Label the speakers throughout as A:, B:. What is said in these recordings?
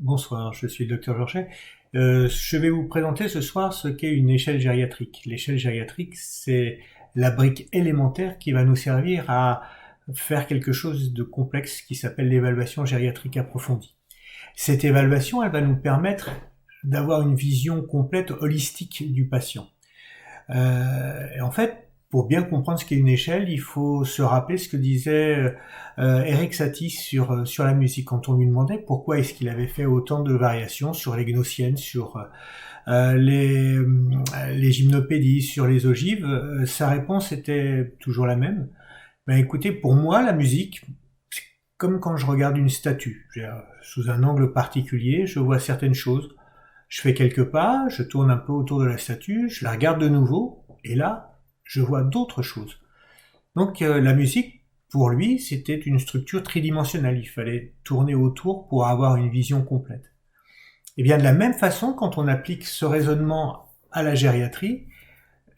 A: Bonsoir, je suis le docteur Georget. Je vais vous présenter ce soir ce qu'est une échelle gériatrique. L'échelle gériatrique, c'est la brique élémentaire qui va nous servir à faire quelque chose de complexe qui s'appelle l'évaluation gériatrique approfondie. Cette évaluation, elle va nous permettre d'avoir une vision complète, holistique du patient. Et en fait, pour bien comprendre ce qu'est une échelle, il faut se rappeler ce que disait Erik Satie sur la musique. Quand on lui demandait pourquoi est-ce qu'il avait fait autant de variations sur les gnossiennes, sur les gymnopédies, sur les ogives, sa réponse était toujours la même. Ben écoutez, pour moi, la musique, c'est comme quand je regarde une statue. Sous un angle particulier, je vois certaines choses. Je fais quelques pas, je tourne un peu autour de la statue, je la regarde de nouveau, et là, je vois d'autres choses. Donc la musique, pour lui, c'était une structure tridimensionnelle. Il fallait tourner autour pour avoir une vision complète. Et bien de la même façon, quand on applique ce raisonnement à la gériatrie,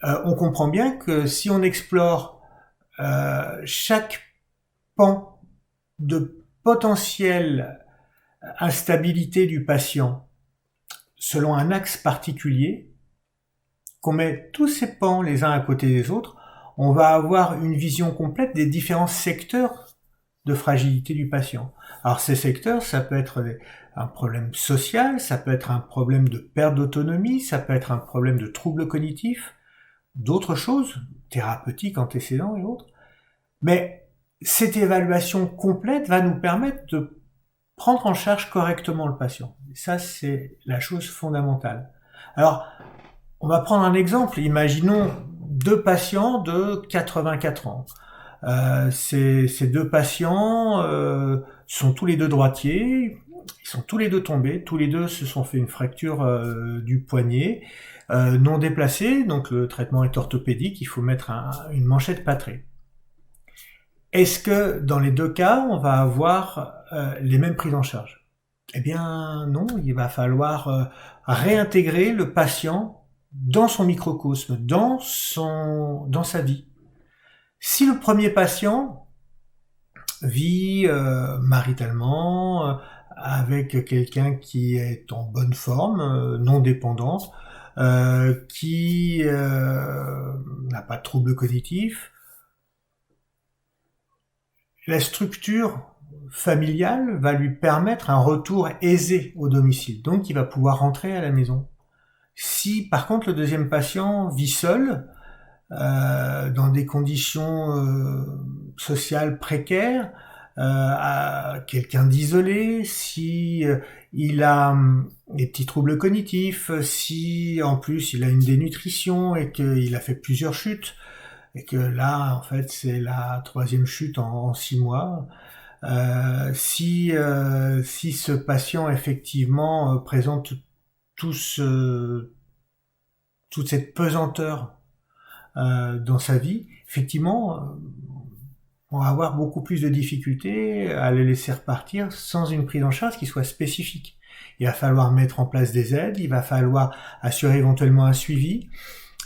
A: on comprend bien que si on explore chaque pan de potentielle instabilité du patient selon un axe particulier, qu'on met tous ces pans les uns à côté des autres, on va avoir une vision complète des différents secteurs de fragilité du patient. Alors ces secteurs, ça peut être un problème social, ça peut être un problème de perte d'autonomie, ça peut être un problème de troubles cognitifs, d'autres choses, thérapeutiques, antécédents et autres. Mais cette évaluation complète va nous permettre de prendre en charge correctement le patient. Et ça, c'est la chose fondamentale. Alors, on va prendre un exemple. Imaginons deux patients de 84 ans. Ces deux patients sont tous les deux droitiers. Ils sont tous les deux tombés. Tous les deux se sont fait une fracture du poignet non déplacée. Donc le traitement est orthopédique. Il faut mettre une manchette plâtrée. Est-ce que dans les deux cas, on va avoir les mêmes prises en charge? Eh bien non. Il va falloir réintégrer le patient dans son microcosme, dans sa vie. Si le premier patient vit maritalement avec quelqu'un qui est en bonne forme, non dépendant, qui n'a pas de troubles cognitifs, la structure familiale va lui permettre un retour aisé au domicile, donc il va pouvoir rentrer à la maison. Si par contre le deuxième patient vit seul, dans des conditions sociales précaires, quelqu'un d'isolé, si il a des petits troubles cognitifs, si en plus il a une dénutrition et qu'il a fait plusieurs chutes, et que là en fait c'est la troisième chute en 6 mois, si ce patient effectivement présente toute cette pesanteur dans sa vie, effectivement, on va avoir beaucoup plus de difficultés à les laisser repartir sans une prise en charge qui soit spécifique. Il va falloir mettre en place des aides, il va falloir assurer éventuellement un suivi,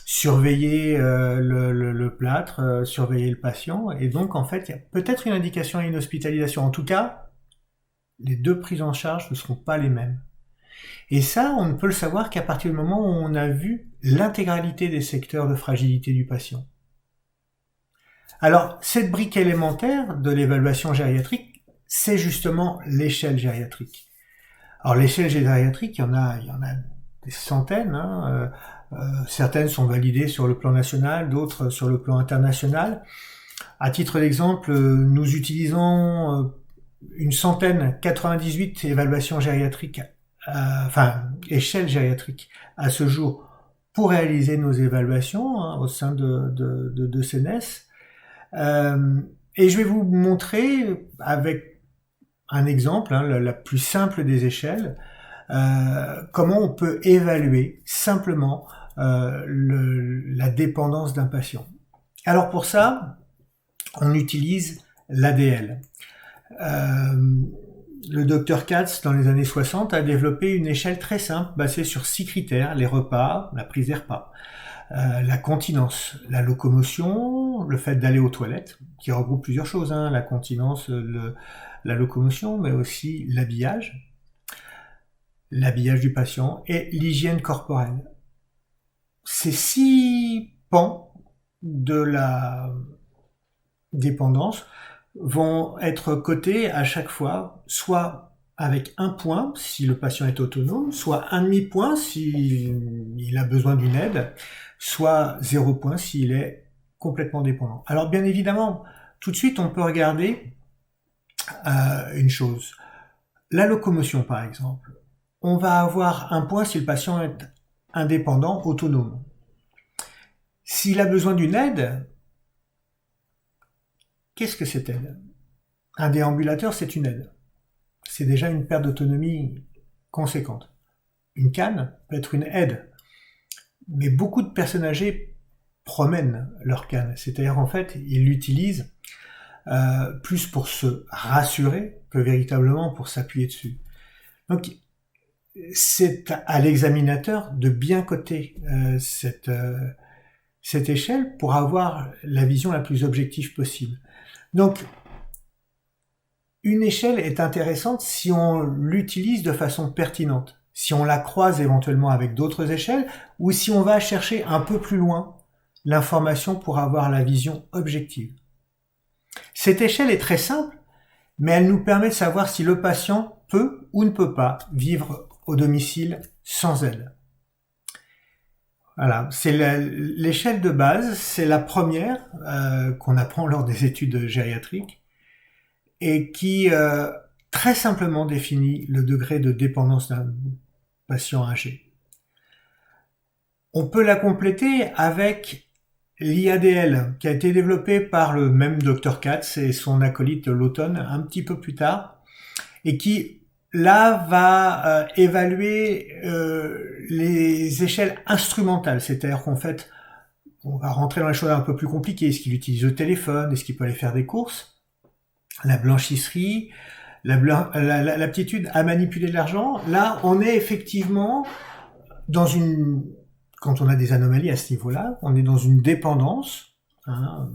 A: surveiller le plâtre, surveiller le patient, et donc en fait, il y a peut-être une indication à une hospitalisation. En tout cas, les deux prises en charge ne seront pas les mêmes. Et ça, on ne peut le savoir qu'à partir du moment où on a vu l'intégralité des secteurs de fragilité du patient. Alors, cette brique élémentaire de l'évaluation gériatrique, c'est justement l'échelle gériatrique. Alors, l'échelle gériatrique, il y en a des centaines, hein. Certaines sont validées sur le plan national, d'autres sur le plan international. À titre d'exemple, nous utilisons une centaine, 98 évaluations gériatriques, échelles gériatriques à ce jour pour réaliser nos évaluations au sein de CNES. Et je vais vous montrer avec un exemple, la plus simple des échelles, comment on peut évaluer simplement la dépendance d'un patient. Alors pour ça, on utilise l'ADL. Le docteur Katz, dans les années 60, a développé une échelle très simple basée sur 6 critères: les repas, la prise des repas, la continence, la locomotion, le fait d'aller aux toilettes, qui regroupe plusieurs choses, la continence, la locomotion, mais aussi l'habillage, l'habillage du patient et l'hygiène corporelle. Ces 6 pans de la dépendance vont être cotés à chaque fois, soit avec 1 point si le patient est autonome, soit 1 demi-point s'il a besoin d'une aide, soit 0 point s'il est complètement dépendant. Alors bien évidemment, tout de suite on peut regarder une chose. La locomotion par exemple. On va avoir 1 point si le patient est indépendant, autonome. S'il a besoin d'une aide, qu'est-ce que cette aide? Un déambulateur, c'est une aide. C'est déjà une perte d'autonomie conséquente. Une canne peut être une aide. Mais beaucoup de personnes âgées promènent leur canne. C'est-à-dire, en fait, ils l'utilisent plus pour se rassurer que véritablement pour s'appuyer dessus. Donc, c'est à l'examinateur de bien coter cette échelle pour avoir la vision la plus objective possible. Donc, une échelle est intéressante si on l'utilise de façon pertinente, si on la croise éventuellement avec d'autres échelles, ou si on va chercher un peu plus loin l'information pour avoir la vision objective. Cette échelle est très simple, mais elle nous permet de savoir si le patient peut ou ne peut pas vivre au domicile sans aide. Voilà, c'est l'échelle de base, c'est la première qu'on apprend lors des études gériatriques et qui très simplement définit le degré de dépendance d'un patient âgé. On peut la compléter avec l'IADL qui a été développé par le même Dr Katz et son acolyte Lawton un petit peu plus tard et qui là va évaluer les échelles instrumentales, c'est-à-dire qu'en fait on va rentrer dans les choses un peu plus compliquées. Est-ce qu'il utilise le téléphone? Est-ce qu'il peut aller faire des courses? La blanchisserie, l'aptitude à manipuler de l'argent. Là, on est effectivement dans quand on a des anomalies à ce niveau-là, on est dans une dépendance, hein,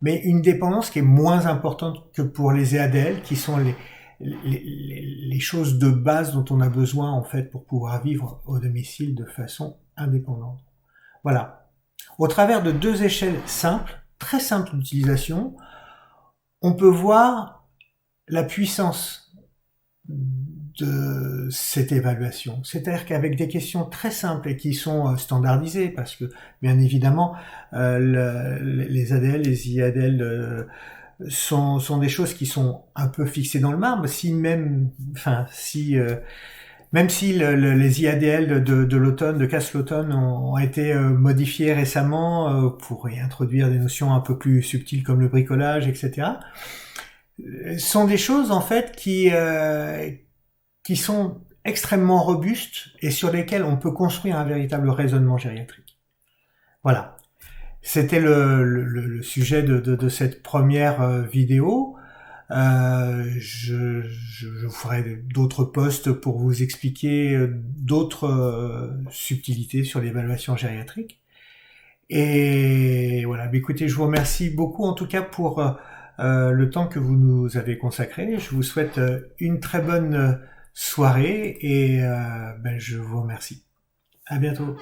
A: mais une dépendance qui est moins importante que pour les EADL, qui sont les choses de base dont on a besoin en fait pour pouvoir vivre au domicile de façon indépendante. Voilà. Au travers de 2 échelles simples, très simples d'utilisation, on peut voir la puissance de cette évaluation. C'est-à-dire qu'avec des questions très simples et qui sont standardisées, parce que bien évidemment les ADL, les IADL sont des choses qui sont un peu fixées dans le marbre. Même si les IADL de l'automne, de Katz-Lawton ont été modifiés récemment pour y introduire des notions un peu plus subtiles comme le bricolage, etc., sont des choses en fait qui sont extrêmement robustes et sur lesquelles on peut construire un véritable raisonnement gériatrique. Voilà. C'était le sujet de cette première vidéo. Je ferai d'autres posts pour vous expliquer d'autres subtilités sur l'évaluation gériatrique. Et voilà, écoutez, je vous remercie beaucoup en tout cas pour le temps que vous nous avez consacré. Je vous souhaite une très bonne soirée et je vous remercie. À bientôt.